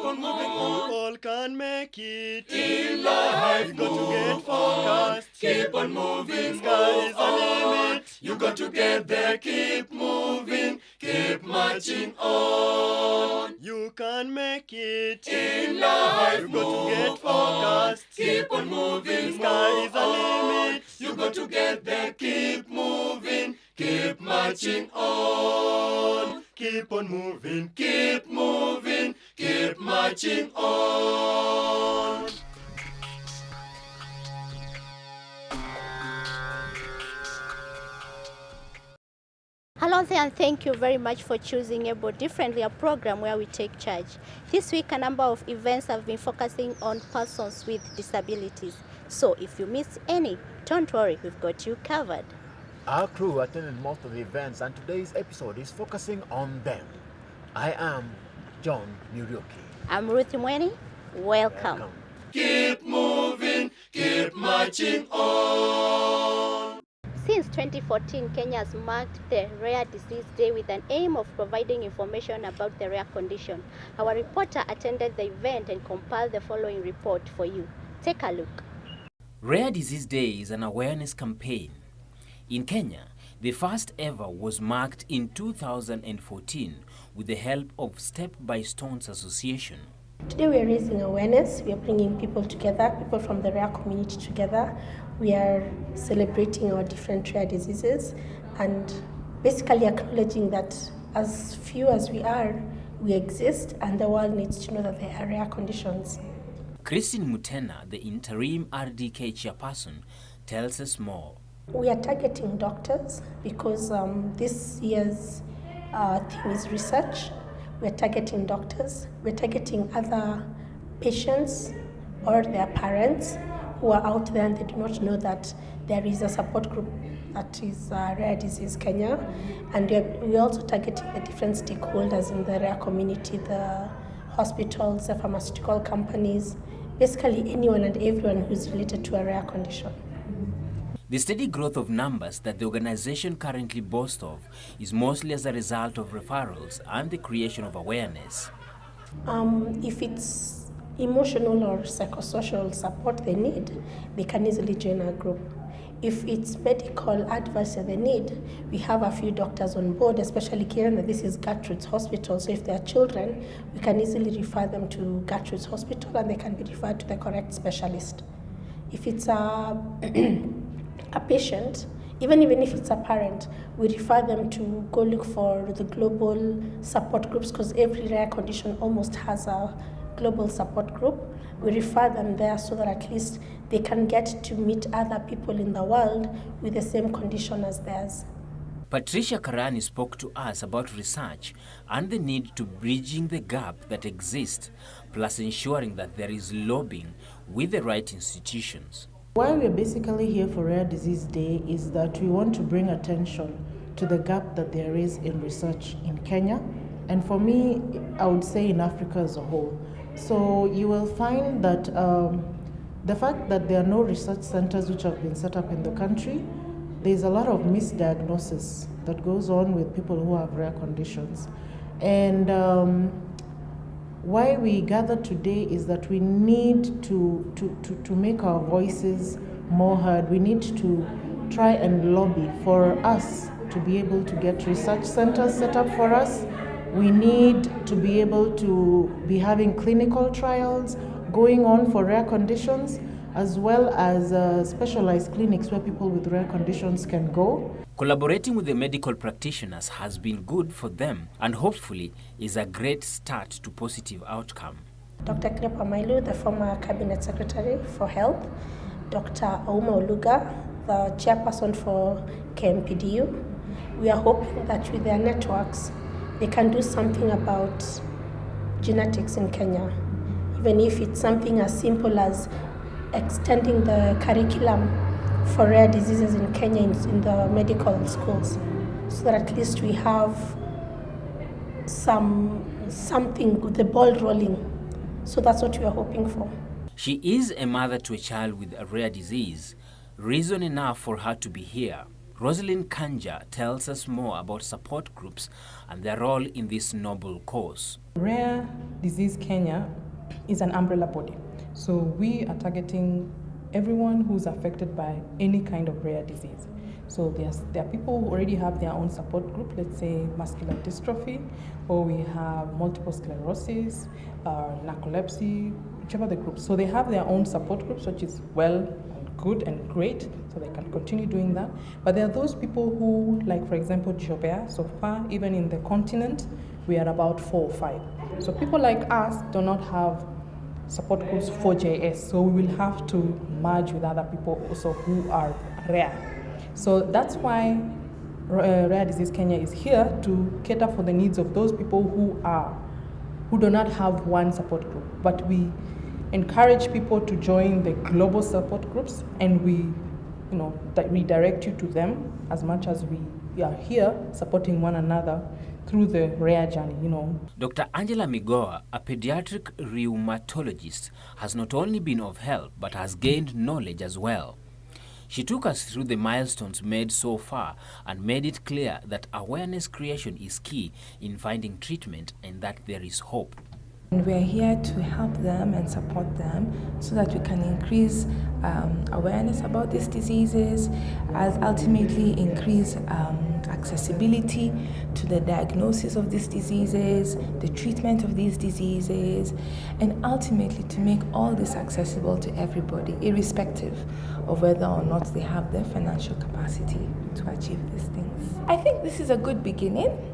on moving on. All can make it In life, you got to get focused. keep on moving, Sky is the limit. You got to get there, keep moving, keep marching on. You can make it In life, you got to get focused. keep on moving, Sky is the limit. You got to get there, keep moving, keep marching on. Keep on moving. Keep moving, keep marching on. Hello there, and thank you very much for choosing Able Differently, a program where we take charge. This week, a number of events have been focusing on persons with disabilities. So if you miss any, don't worry, we've got you covered. Our crew attended most of the events, and today's episode is focusing on them. I am John Murioki. I'm Ruth Mweni. Welcome. Keep moving, keep marching on. Since 2014, Kenya has marked the Rare Disease Day with an aim of providing information about the rare condition. Our reporter attended the event and compiled the following report for you. Take a look. Rare Disease Day is an awareness campaign. In Kenya, the first ever was marked in 2014 with the help of Step by Stones Association. Today we are raising awareness, we are bringing people together, people from the rare community together. We are celebrating our different rare diseases and basically acknowledging that as few as we are, we exist and the world needs to know that there are rare conditions. Christine Mutena, the interim RDK chairperson, tells us more. We are targeting doctors because this year's theme is research. We're targeting doctors, we're targeting other patients or their parents who are out there and they do not know that there is a support group that is Rare Disease Kenya. And we're also targeting the different stakeholders in the rare community, the hospitals, the pharmaceutical companies, basically anyone and everyone who's related to a rare condition. The steady growth of numbers that the organization currently boasts of is mostly as a result of referrals and the creation of awareness. If it's emotional or psychosocial support they need, they can easily join our group. If it's medical advice that they need, we have a few doctors on board, especially given that this is Gertrude's Hospital. So if they are children, we can easily refer them to Gertrude's Hospital and they can be referred to the correct specialist. If it's a patient, even if it's a parent, we refer them to go look for the global support groups because every rare condition almost has a global support group. We refer them there so that at least they can get to meet other people in the world with the same condition as theirs. Patricia Karani spoke to us about research and the need to bridging the gap that exists, plus ensuring that there is lobbying with the right institutions. Why we're basically here for Rare Disease Day is that we want to bring attention to the gap that there is in research in Kenya, and for me, I would say in Africa as a whole. So you will find that the fact that there are no research centers which have been set up in the country, there's a lot of misdiagnosis that goes on with people who have rare conditions. And why we gather today is that we need to make our voices more heard. We need to try and lobby for us to be able to get research centers set up for us. We need to be able to be having clinical trials going on for rare conditions, as well as specialized clinics where people with rare conditions can go. Collaborating with the medical practitioners has been good for them and hopefully is a great start to positive outcome. Dr. Cleopa Mailu, the former Cabinet Secretary for Health, Dr. Auma Oluga, the chairperson for KMPDU, we are hoping that with their networks, they can do something about genetics in Kenya, even if it's something as simple as extending the curriculum for rare diseases in Kenya in the medical schools, so that at least we have something with the ball rolling. So that's what we are hoping for. She is a mother to a child with a rare disease, reason enough for her to be here. Rosalind Kanja tells us more about support groups and their role in this noble cause. Rare Disease Kenya is an umbrella body. So we are targeting everyone who's affected by any kind of rare disease. So there are people who already have their own support group, let's say muscular dystrophy, or we have multiple sclerosis, narcolepsy, whichever the group. So they have their own support groups, which is well and good and great, so they can continue doing that. But there are those people who, like for example, Jobert, so far, even in the continent, we are about 4 or 5. So people like us do not have support groups for JS, so we will have to merge with other people also who are rare. So that's why Rare Disease Kenya is here to cater for the needs of those people who do not have one support group. But we encourage people to join the global support groups, and we redirect you to them as much as we are here supporting one another through the rare journey, Dr. Angela Migoa, a pediatric rheumatologist, has not only been of help but has gained knowledge as well. She took us through the milestones made so far and made it clear that awareness creation is key in finding treatment and that there is hope. And we're here to help them and support them so that we can increase awareness about these diseases, as ultimately increase accessibility to the diagnosis of these diseases, the treatment of these diseases, and ultimately to make all this accessible to everybody, irrespective of whether or not they have the financial capacity to achieve these things. I think this is a good beginning.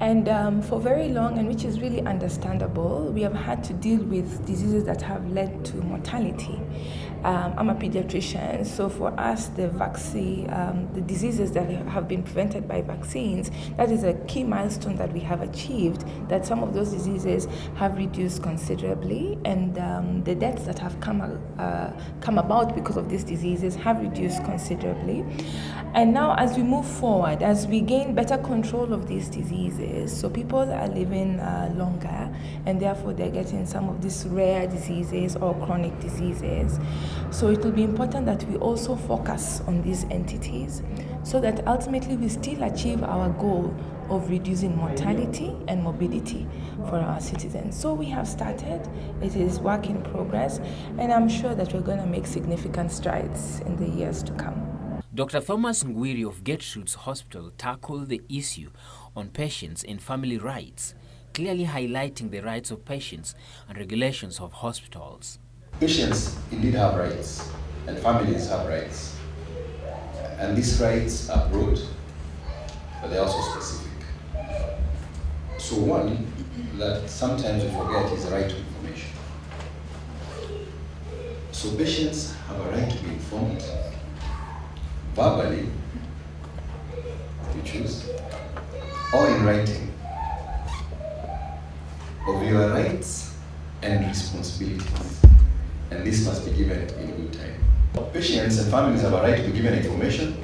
And for very long, and which is really understandable, we have had to deal with diseases that have led to mortality. I'm a pediatrician, so for us, the diseases that have been prevented by vaccines, that is a key milestone that we have achieved, that some of those diseases have reduced considerably, and the deaths that have come about because of these diseases have reduced considerably. And now as we move forward, as we gain better control of these diseases, so people are living longer, and therefore they're getting some of these rare diseases or chronic diseases. So it will be important that we also focus on these entities so that ultimately we still achieve our goal of reducing mortality and morbidity for our citizens. So we have started, it is work in progress, and I'm sure that we're going to make significant strides in the years to come. Dr. Thomas Ngwiri of Gertrude's Hospital tackled the issue on patients and family rights, clearly highlighting the rights of patients and regulations of hospitals. Patients indeed have rights, and families have rights. And these rights are broad, but they're also specific. So one that sometimes we forget is the right to information. So patients have a right to be informed verbally, if you choose, or in writing, of your rights and responsibilities. And this must be given in good time. Patients and families have a right to be given information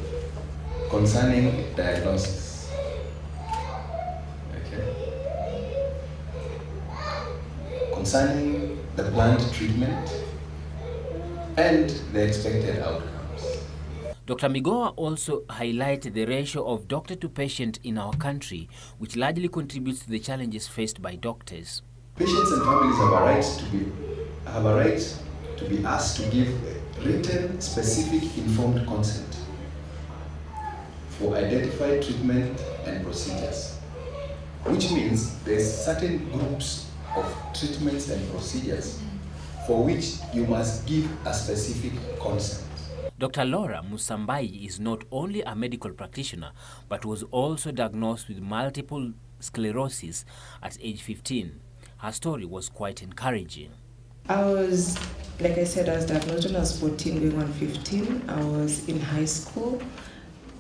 concerning diagnosis. Okay. Concerning the planned treatment and the expected outcomes. Dr. Migoa also highlighted the ratio of doctor to patient in our country, which largely contributes to the challenges faced by doctors. Patients and families have a right to be asked to give written, specific, informed consent for identified treatment and procedures, which means there's certain groups of treatments and procedures for which you must give a specific consent. Dr. Laura Musambai is not only a medical practitioner, but was also diagnosed with multiple sclerosis at age 15. Her story was quite encouraging. I was diagnosed when I was 14, going on 15. I was in high school.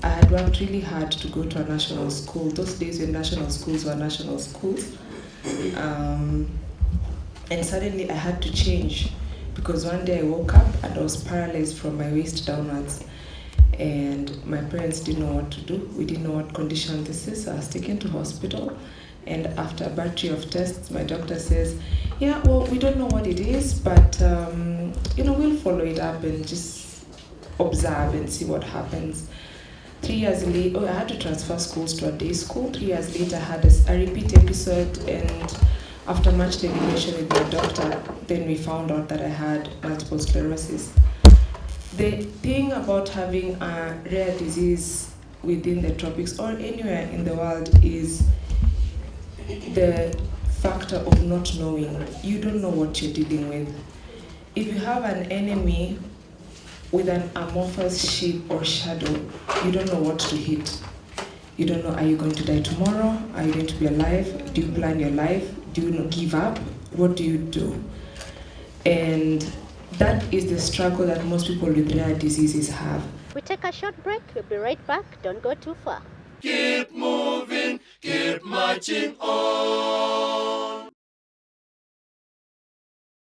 I had worked really hard to go to a national school. Those days when national schools were national schools. And suddenly I had to change because one day I woke up and I was paralyzed from my waist downwards. And my parents didn't know what to do. We didn't know what condition this is. So I was taken to hospital. And after a battery of tests, my doctor says, yeah, well, we don't know what it is, but, we'll follow it up and just observe and see what happens. 3 years later, I had to transfer schools to a day school. 3 years later, I had a repeat episode, and after much deliberation with my doctor, then we found out that I had multiple sclerosis. The thing about having a rare disease within the tropics or anywhere in the world is the factor of not knowing. You don't know what you're dealing with. If you have an enemy with an amorphous shape or shadow, you don't know what to hit. You don't know, are you going to die tomorrow? Are you going to be alive? Do you plan your life? Do you not give up? What do you do? And that is the struggle that most people with rare diseases have. We take a short break. We'll be right back. Don't go too far. Keep moving, keep marching on.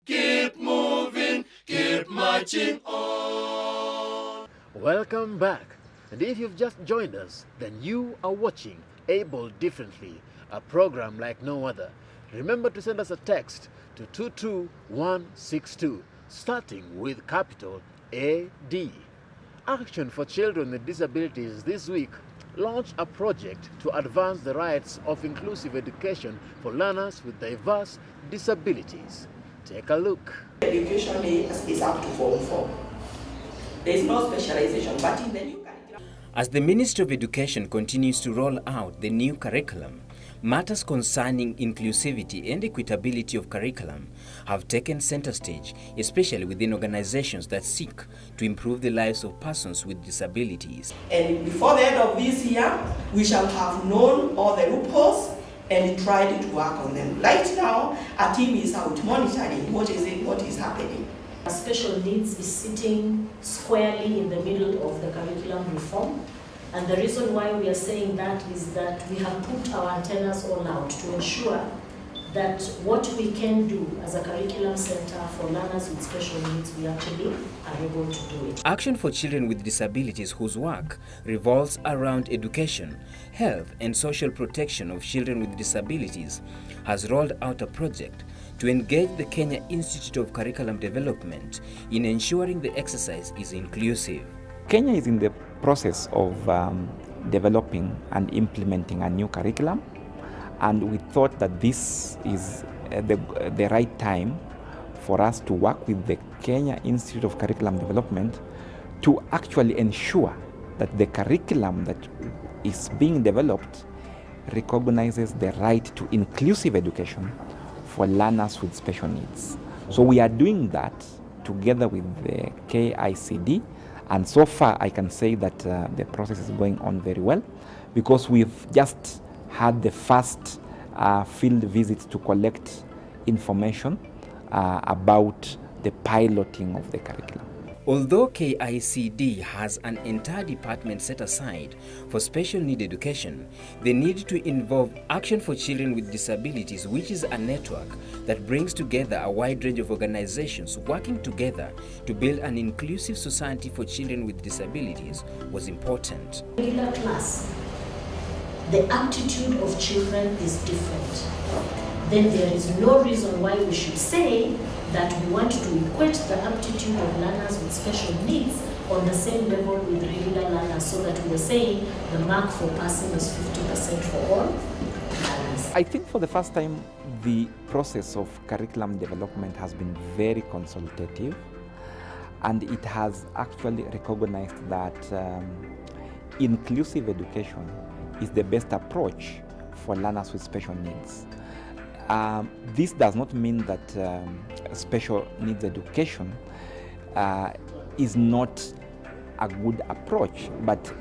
Keep moving, keep marching on. Welcome back. And if you've just joined us, then you are watching Able Differently, a program like no other. Remember to send us a text to 22162, starting with capital AD. Action for Children with Disabilities this week launched a project to advance the rights of inclusive education for learners with diverse disabilities. Take a look. Education is up to Form 4. There is no specialization, but in the new curriculum. As the Ministry of Education continues to roll out the new curriculum, matters concerning inclusivity and equitability of curriculum have taken center stage, especially within organizations that seek to improve the lives of persons with disabilities. And before the end of this year, we shall have known all the loopholes and tried to work on them. Right now, a team is out monitoring what is happening. Special needs is sitting squarely in the middle of the curriculum reform. And the reason why we are saying that is that we have put our antennas all out to ensure that what we can do as a curriculum center for learners with special needs, we actually are able to do it. Action for Children with Disabilities, whose work revolves around education, health, and social protection of children with disabilities, has rolled out a project to engage the Kenya Institute of Curriculum Development in ensuring the exercise is inclusive. Kenya is in the process of developing and implementing a new curriculum, and we thought that this is the right time for us to work with the Kenya Institute of Curriculum Development to actually ensure that the curriculum that is being developed recognizes the right to inclusive education for learners with special needs. So we are doing that together with the KICD, and so far I can say that the process is going on very well, because we've just had the first field visit to collect information about the piloting of the curriculum. Although KICD has an entire department set aside for special need education, they need to involve Action for Children with Disabilities, which is a network that brings together a wide range of organizations working together to build an inclusive society for children with disabilities, was important. In that class, the aptitude of children is different. Then there is no reason why we should say that we want to equate the aptitude of learners with special needs on the same level with regular learners, so that we are saying the mark for passing is 50% for all learners. I think for the first time, the process of curriculum development has been very consultative, and it has actually recognized that inclusive education is the best approach for learners with special needs. This does not mean that special needs education is not a good approach, but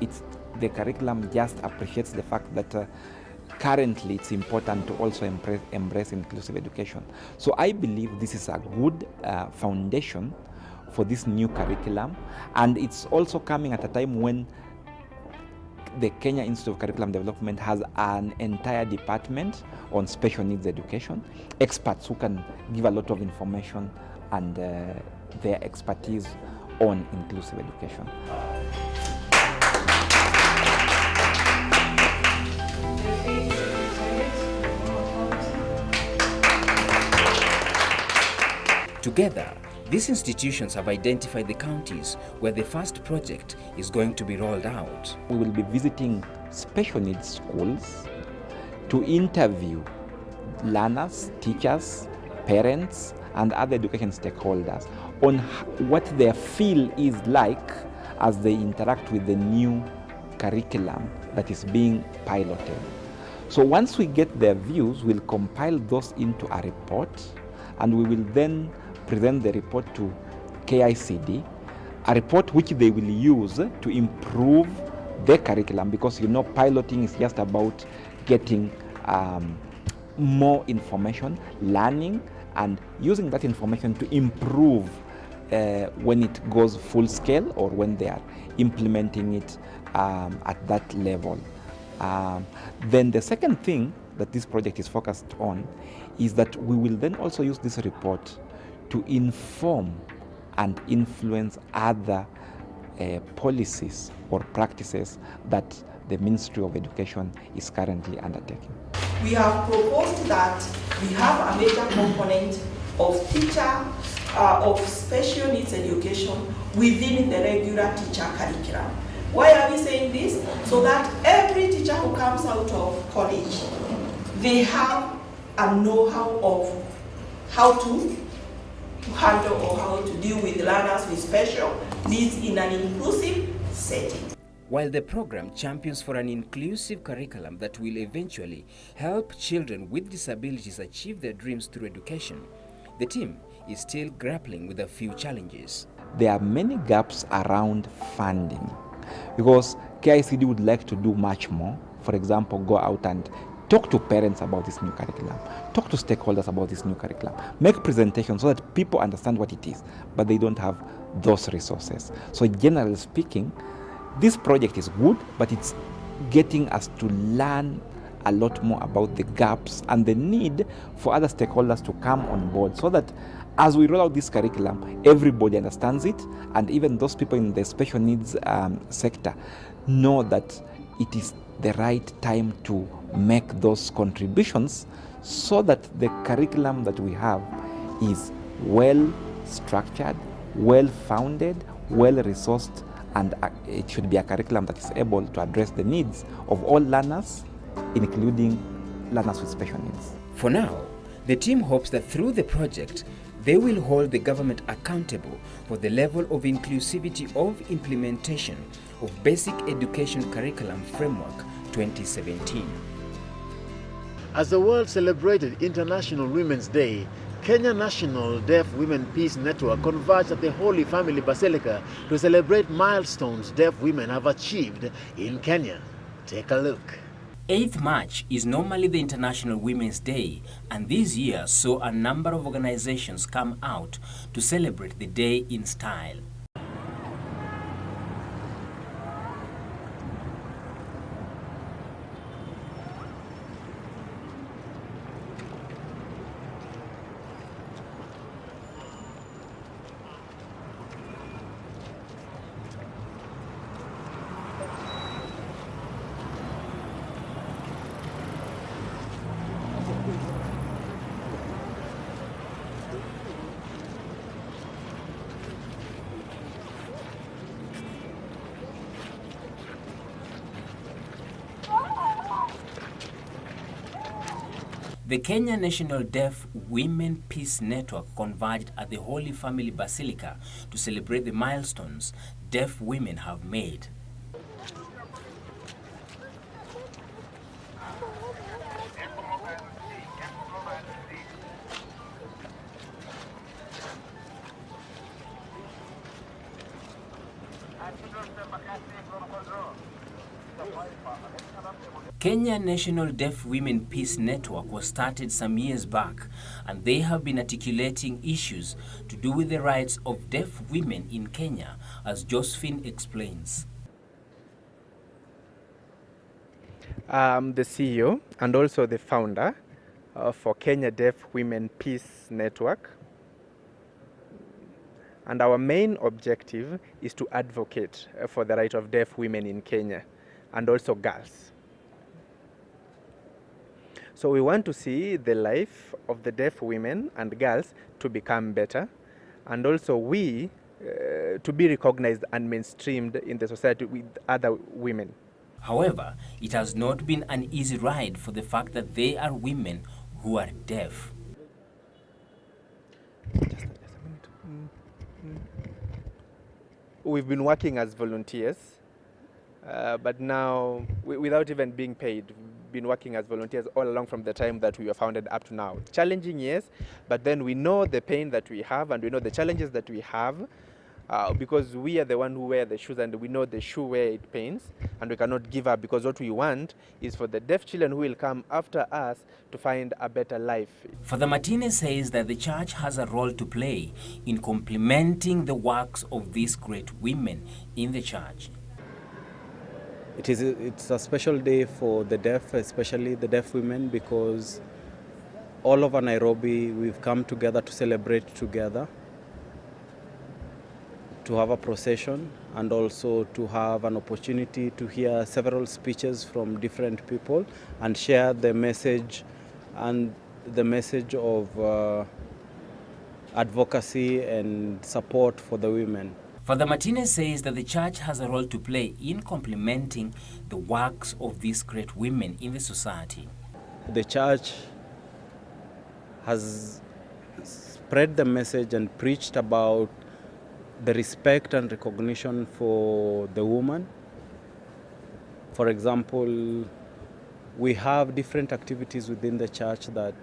the curriculum just appreciates the fact that currently it's important to also embrace inclusive education. So I believe this is a good foundation for this new curriculum, and it's also coming at a time when the Kenya Institute of Curriculum Development has an entire department on special needs education, experts who can give a lot of information and their expertise on inclusive education. Together, These institutions have identified the counties where the first project is going to be rolled out. We will be visiting special needs schools to interview learners, teachers, parents, and other education stakeholders on what their feel is like as they interact with the new curriculum that is being piloted. So once we get their views, we'll compile those into a report, and we will then present the report to KICD, a report which they will use to improve their curriculum, because piloting is just about getting more information, learning, and using that information to improve when it goes full scale or when they are implementing it at that level. Then the second thing that this project is focused on is that we will then also use this report to inform and influence other policies or practices that the Ministry of Education is currently undertaking. We have proposed that we have a major component of teacher of special needs education within the regular teacher curriculum. Why are we saying this? So that every teacher who comes out of college, they have a know-how of how to handle or how to deal with learners with special needs in an inclusive setting. While the program champions for an inclusive curriculum that will eventually help children with disabilities achieve their dreams through education, the team is still grappling with a few challenges. There are many gaps around funding, because KICD would like to do much more. For example, go out and talk to parents about this new curriculum, talk to stakeholders about this new curriculum, make presentations so that people understand what it is, but they don't have those resources. So generally speaking, this project is good, but it's getting us to learn a lot more about the gaps and the need for other stakeholders to come on board, so that as we roll out this curriculum, everybody understands it, and even those people in the special needs sector know that it is the right time to make those contributions, so that the curriculum that we have is well structured, well founded, well resourced, and it should be a curriculum that is able to address the needs of all learners, including learners with special needs. For now, the team hopes that through the project, they will hold the government accountable for the level of inclusivity of implementation of Basic Education Curriculum Framework 2017. As the world celebrated International Women's Day, Kenya National Deaf Women Peace Network converged at the Holy Family Basilica to celebrate milestones deaf women have achieved in Kenya. Take a look. 8th March is normally the International Women's Day, and this year saw a number of organizations come out to celebrate the day in style. The Kenya National Deaf Women Peace Network converged at the Holy Family Basilica to celebrate the milestones deaf women have made. Kenya National Deaf Women Peace Network was started some years back, and they have been articulating issues to do with the rights of deaf women in Kenya, as Josephine explains. I'm the CEO and also the founder for Kenya Deaf Women Peace Network. And our main objective is to advocate for the right of deaf women in Kenya and also girls. So we want to see the life of the deaf women and girls to become better, and also we to be recognized and mainstreamed in the society with other women. However, it has not been an easy ride for the fact that they are women who are deaf. We've been working as volunteers, but now, without even being paid, we've been working as volunteers all along from the time that we were founded up to now. Challenging, yes, but then we know the pain that we have and we know the challenges that we have because we are the one who wear the shoes and we know the shoe where it pains, and we cannot give up because what we want is for the deaf children who will come after us to find a better life. Father Martinez says that the church has a role to play in complementing the works of these great women in the church. It's a special day for the deaf, especially the deaf women, because all over Nairobi we've come together to celebrate together, to have a procession, and also to have an opportunity to hear several speeches from different people and share the message of advocacy and support for the women. Father Martinez says that the church has a role to play in complementing the works of these great women in the society. The church has spread the message and preached about the respect and recognition for the woman. For example, we have different activities within the church that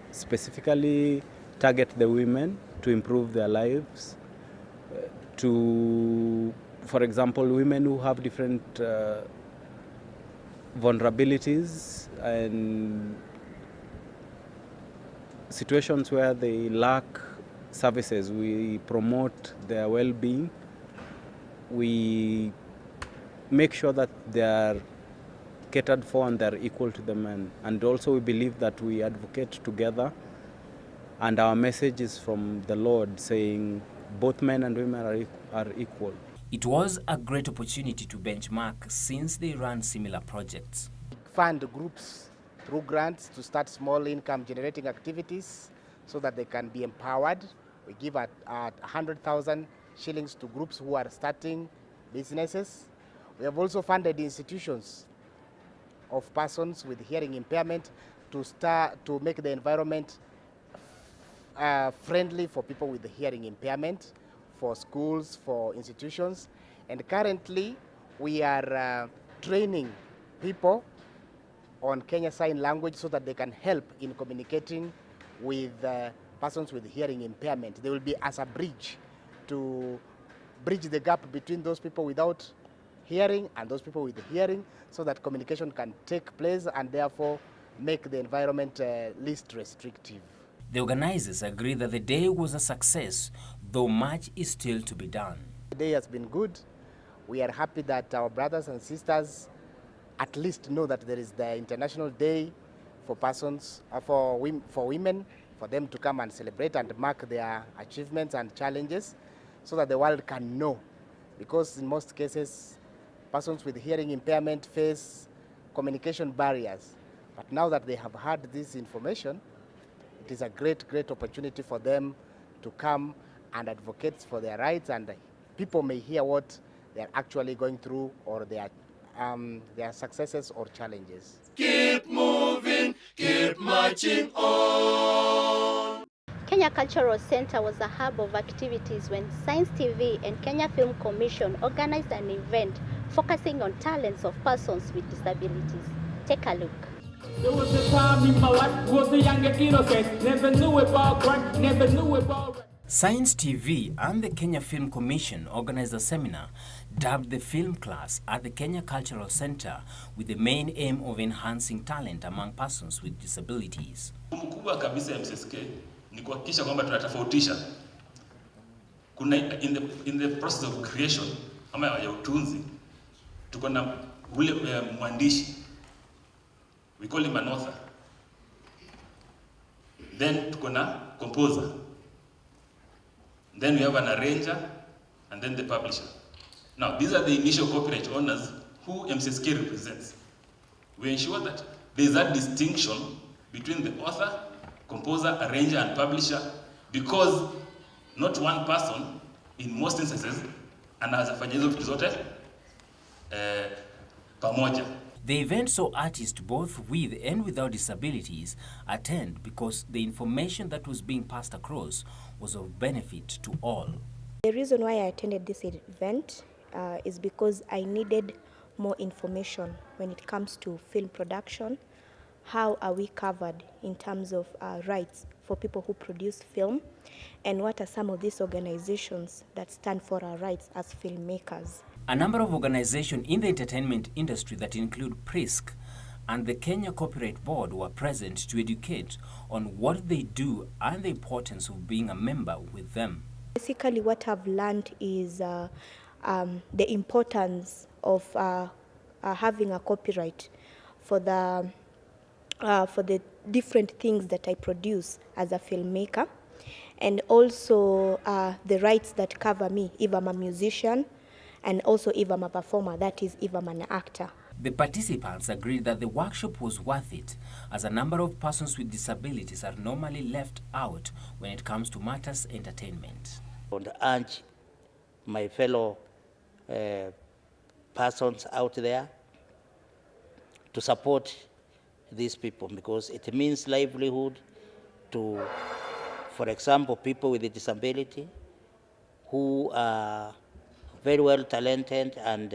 specifically target the women to improve their lives. For example, women who have different vulnerabilities and situations where they lack services, we promote their well-being. We make sure that they are catered for and they're equal to the men. And also we believe that we advocate together, and our message is from the Lord saying both men and women are equal. It was a great opportunity to benchmark since they ran similar projects. Fund groups through grants to start small income generating activities so that they can be empowered. We give 100,000 shillings to groups who are starting businesses. We have also funded institutions of persons with hearing impairment to make the environment friendly for people with hearing impairment, for schools, for institutions. And currently we are training people on Kenya Sign Language so that they can help in communicating with persons with hearing impairment. They will be as a bridge to bridge the gap between those people without hearing and those people with hearing, so that communication can take place and therefore make the environment least restrictive. The organizers agree that the day was a success, though much is still to be done. The day has been good. We are happy that our brothers and sisters at least know that there is the International Day for persons, for women, for them to come and celebrate and mark their achievements and challenges so that the world can know. Because in most cases, persons with hearing impairment face communication barriers. But now that they have heard this information, it is a great, great opportunity for them to come and advocate for their rights, and people may hear what they're actually going through or their successes or challenges. Keep moving, keep marching on. Kenya Cultural Center was a hub of activities when Science TV and Kenya Film Commission organized an event focusing on talents of persons with disabilities. Take a look. There was a time in my life was a young and innocent, never knew about right, never knew about right. Science TV and the Kenya Film Commission organized a seminar dubbed the Film Class at the Kenya Cultural Center with the main aim of enhancing talent among persons with disabilities. Mkubwa kabisa ya MCSK ni kuhakikisha kwamba tunatofautisha. Kuna in the process of creation ama ya utunzi tuko na ule mwandishi. We call him an author. Then tuko na composer. Then we have an arranger, and then the publisher. Now, these are the initial copyright owners who MCSK represents. We ensure that there is that distinction between the author, composer, arranger, and publisher, because not one person in most instances anaweza fanya hizo vitu zote pamoja. The event saw artists both with and without disabilities attend because the information that was being passed across was of benefit to all. The reason why I attended this event is because I needed more information when it comes to film production. How are we covered in terms of rights for people who produce film, and what are some of these organizations that stand for our rights as filmmakers? A number of organizations in the entertainment industry that include PRISC and the Kenya Copyright Board were present to educate on what they do and the importance of being a member with them. Basically, what I've learned is the importance of having a copyright for the different things that I produce as a filmmaker, and also the rights that cover me if I'm a musician, and also if I'm a performer, that is if I'm an actor. The participants agreed that the workshop was worth it, as a number of persons with disabilities are normally left out when it comes to matters entertainment. And urge my fellow persons out there to support these people, because it means livelihood to, for example, people with a disability who are very well talented, and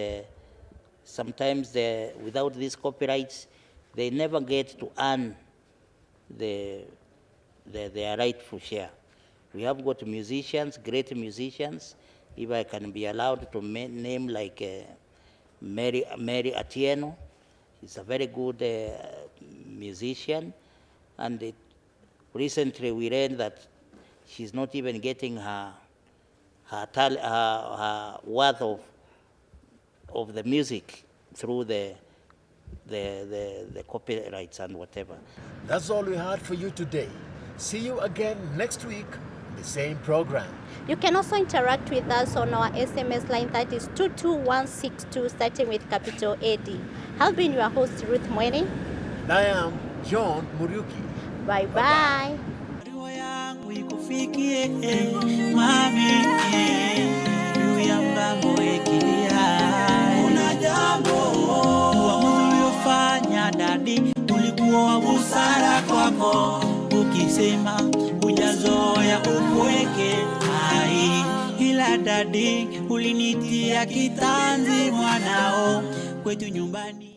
sometimes without these copyrights, they never get to earn their rightful share. We have got musicians, great musicians. If I can be allowed to name like Mary Atieno, she's a very good musician, and recently we read that she's not even getting her worth of the music through the copyrights and whatever. That's all we had for you today. See you again next week in the same program. You can also interact with us on our SMS line, that is 22162, starting with capital AD. I've been your host, Ruth Mweni. And I am John Muriuki. Bye-bye. Ikufikie mami, juu ya mgambo ikilia. Kuna jambo uamuzi uliofanya dadi, ulikuwa wa busara kwako, ukisema hujazoea upweke hai. Ila dadi ulinitia kitanzi mwanao kwetu nyumbani.